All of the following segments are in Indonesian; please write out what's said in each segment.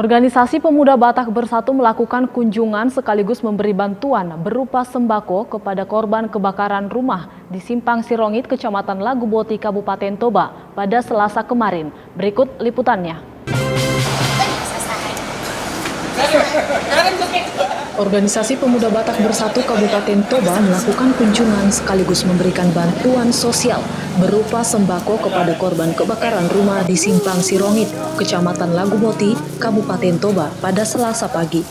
Organisasi Pemuda Batak Bersatu melakukan kunjungan sekaligus memberi bantuan berupa sembako kepada korban kebakaran rumah di Simpang Sirongit, Kecamatan Laguboti, Kabupaten Toba pada Selasa kemarin. Berikut liputannya. Organisasi Pemuda Batak Bersatu Kabupaten Toba melakukan kunjungan sekaligus memberikan bantuan sosial berupa sembako kepada korban kebakaran rumah di Simpang Sirongit, Kecamatan Laguboti, Kabupaten Toba pada Selasa pagi.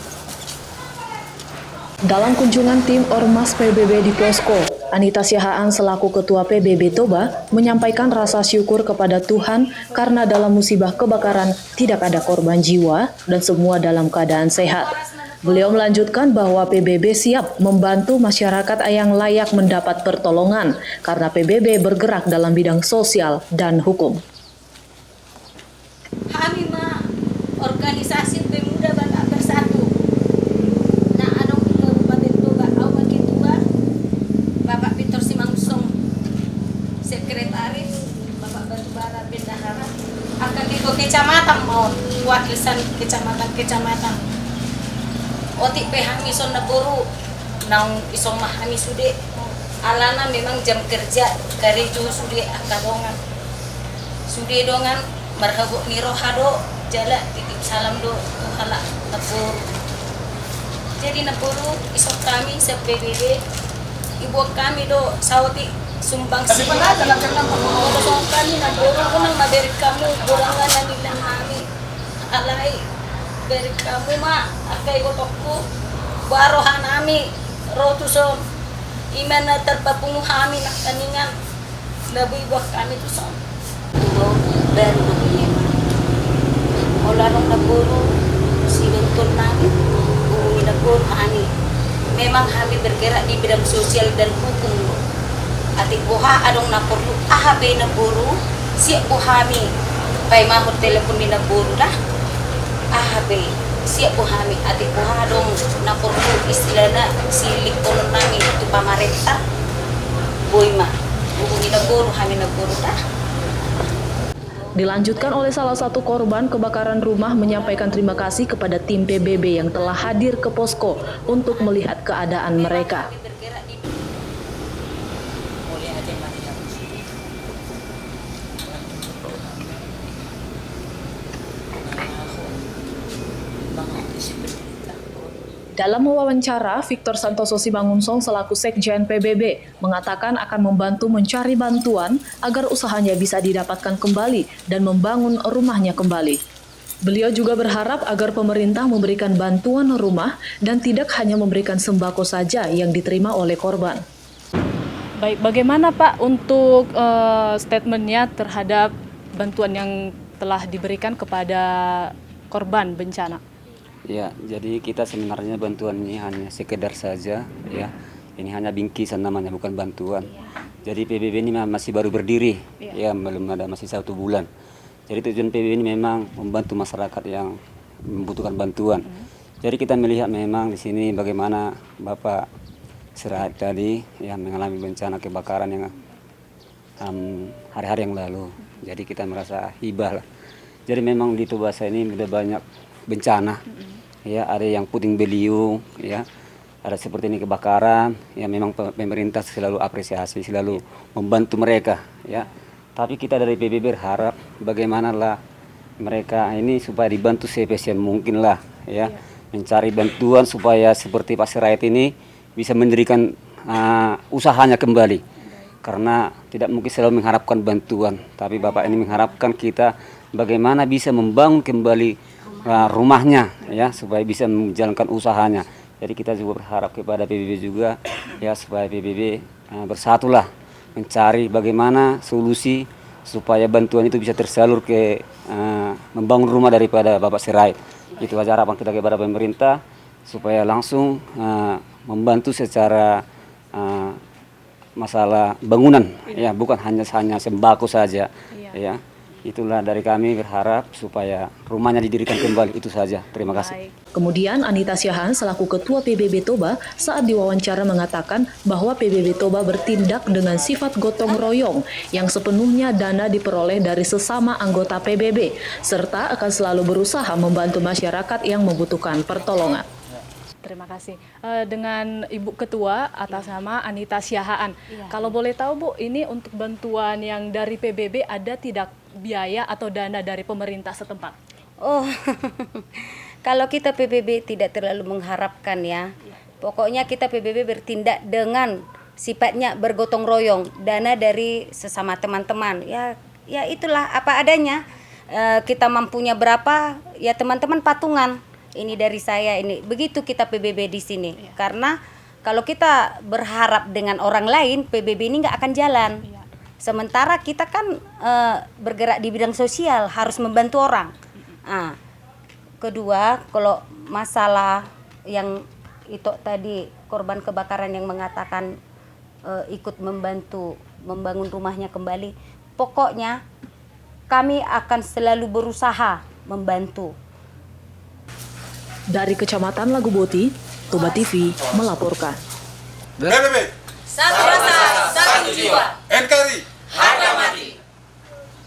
Dalam kunjungan tim Ormas PBB di posko, Anita Siahaan selaku Ketua PBB Toba menyampaikan rasa syukur kepada Tuhan karena dalam musibah kebakaran tidak ada korban jiwa dan semua dalam keadaan sehat. Beliau melanjutkan bahwa PBB siap membantu masyarakat yang layak mendapat pertolongan karena PBB bergerak dalam bidang sosial dan hukum. Kami organisasi Pemuda Batak Bersatu. Nah, adong Kabupaten Toba, awal ketua Bapak Victor Simangsong, sekretaris Bapak Batubara Bendahara, akan di kecamatan mau wakilsan kecamatan. Otik pehami son naburu nang isong mahami sude alana memang jam kerja dari jo sude akadongan sude dongan marhabu nirohado jala titip salam do hala naburu jadi naburu isong kami se PBB ibu kami do sauti sumbang sini isong kami naburu kunang maberi kamu bulangan nanilan kami alai beri kamu mah akai gotokku barohan nami rotuson imana terpapungu kami nak kaningan nabuy buah kami tu son baru begini olarong naburu si bentul nami umi naburu kami memang kami bergerak di bidang sosial dan hukum atik buha adong naporlu ahabe naburu siap buhami pai mahut telepon ni naburu dah ahabe siap buhami adik buhadong napurku istilahnya silik konon nami itu pamarenta boy mah hubungi naburu kami naburu dah. Dilanjutkan oleh salah satu korban kebakaran rumah menyampaikan terima kasih kepada tim PBB yang telah hadir ke posko untuk melihat keadaan mereka. Dalam wawancara, Victor Santoso Simangunsong selaku Sekjen PBB mengatakan akan membantu mencari bantuan agar usahanya bisa didapatkan kembali dan membangun rumahnya kembali. Beliau juga berharap agar pemerintah memberikan bantuan rumah dan tidak hanya memberikan sembako saja yang diterima oleh korban. Baik, bagaimana Pak untuk statementnya terhadap bantuan yang telah diberikan kepada korban bencana? Ya, jadi kita sebenarnya bantuan ini hanya sekedar saja, ya. Ini hanya bingkisan namanya, bukan bantuan. Jadi PBB ini masih baru berdiri, ya, belum ada masih 1 bulan. Jadi tujuan PBB ini memang membantu masyarakat yang membutuhkan bantuan. Jadi kita melihat memang di sini bagaimana Bapak Sirait tadi yang mengalami bencana kebakaran yang hari-hari yang lalu. Jadi kita merasa hibah lah. Jadi memang di Toba ini sudah banyak bencana, ya, ada yang puting beliung, ya, ada seperti ini kebakaran, ya, memang pemerintah selalu apresiasi, selalu membantu mereka, ya. Tapi kita dari PBB berharap bagaimanalah mereka ini supaya dibantu sebesar mungkin lah, ya, mencari bantuan supaya seperti Pak Sirait ini bisa mendirikan usahanya kembali, karena tidak mungkin selalu mengharapkan bantuan, tapi Bapak ini mengharapkan kita bagaimana bisa membangun kembali rumahnya, ya, supaya bisa menjalankan usahanya. Jadi kita juga berharap kepada PBB juga, ya, supaya PBB bersatulah mencari bagaimana solusi supaya bantuan itu bisa tersalur ke membangun rumah daripada Bapak Sirait. Itu aja harapan kita kepada pemerintah supaya langsung membantu secara masalah bangunan, ya, bukan hanya sembako saja, ya. Itulah dari kami berharap supaya rumahnya didirikan kembali, itu saja. Terima kasih. Kemudian Anita Syahan selaku Ketua PBB Toba saat diwawancara mengatakan bahwa PBB Toba bertindak dengan sifat gotong royong yang sepenuhnya dana diperoleh dari sesama anggota PBB serta akan selalu berusaha membantu masyarakat yang membutuhkan pertolongan. Terima kasih. Dengan Ibu Ketua atas nama Anita Syahaan. Kalau boleh tahu Bu, ini untuk bantuan yang dari PBB ada tidak biaya atau dana dari pemerintah setempat? Oh, kalau kita PBB tidak terlalu mengharapkan ya. Pokoknya kita PBB bertindak dengan sifatnya bergotong royong, dana dari sesama teman-teman. Ya itulah apa adanya. Kita mampunya berapa, ya teman-teman patungan. Ini dari saya ini. Begitu kita PBB di sini. Karena kalau kita berharap dengan orang lain, PBB ini nggak akan jalan. Sementara kita kan bergerak di bidang sosial, harus membantu orang. Nah, kedua, kalau masalah yang itu tadi korban kebakaran yang mengatakan ikut membantu membangun rumahnya kembali, pokoknya kami akan selalu berusaha membantu. Dari Kecamatan Laguboti, Toba TV melaporkan. PBB Satu rasa, satu jiwa. NKRI